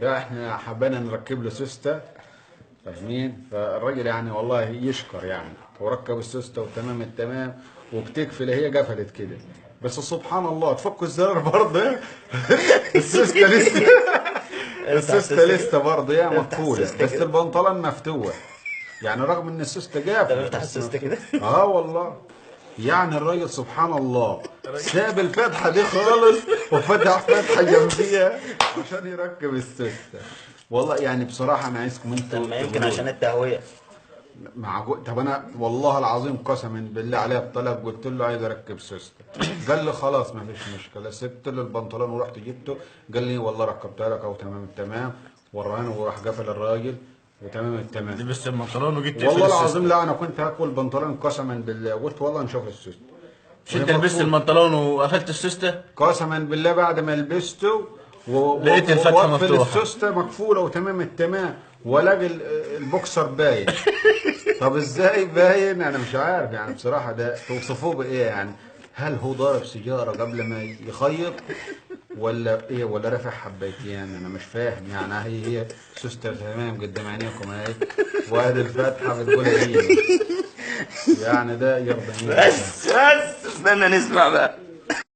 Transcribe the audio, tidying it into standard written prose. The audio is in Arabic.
ده احنا حبينا نركب له سوسته، فاهمين؟ فالراجل يعني والله يشكر يعني، وركب السوسته وتمام التمام، وبتكفي اللي هي قفلت كده. بس سبحان الله تفك الزرار برضه السوسته لسه افتح السوسته السوسته لسه كده. برضه يا افتح مقفوله، السوسته بس كده. البنطلون مفتوح. يعني رغم ان السوسته طب قافله افتح بس السوسته مفتوح. كده. اه والله. يعني الراجل سبحان الله ساب الفتحه دي خالص وفتح فتحه جنبيها عشان يركب السوسته. والله يعني بصراحه انا عايزكم طب انتوا ما يمكن تقولوا عشان لي. التهويه. طب انا والله العظيم قسما بالله عليه الطلب، قلت له عايز اركب سوسته، قال لي خلاص ما فيش مشكله. سبت له البنطلون ورحت جبته، قال لي والله ركبتها لك اهو تمام التمام، وراني وراح قفل الراجل وتمام التمام. لبست البنطلون وجيت تقفل والله العظيم السوسته. لا، انا كنت هاكل بنطلون قسما بالله، قلت والله نشوف السوسته مش وهي انت لبست مقفول. البنطلون وقفلت السوسته؟ قسما بالله بعد ما لبسته لقيت الفتحه واقفل مفتوحه. السوسته مقفوله وتمام التمام، والاقي البوكسر باين. طب ازاي باين؟ انا مش عارف يعني بصراحه، ده توصفوه بايه يعني؟ هل هو ضارب سيجاره قبل ما يخيط، ولا ايه، ولا رافع حبيتين؟ انا مش فاهم يعني. هي سوسته تمام قدام عينيكم اهي، وادي الفاتحه بتقول عيني. يعني ده يرضى مين؟ مش عارف. بس استنى نسمع بقى.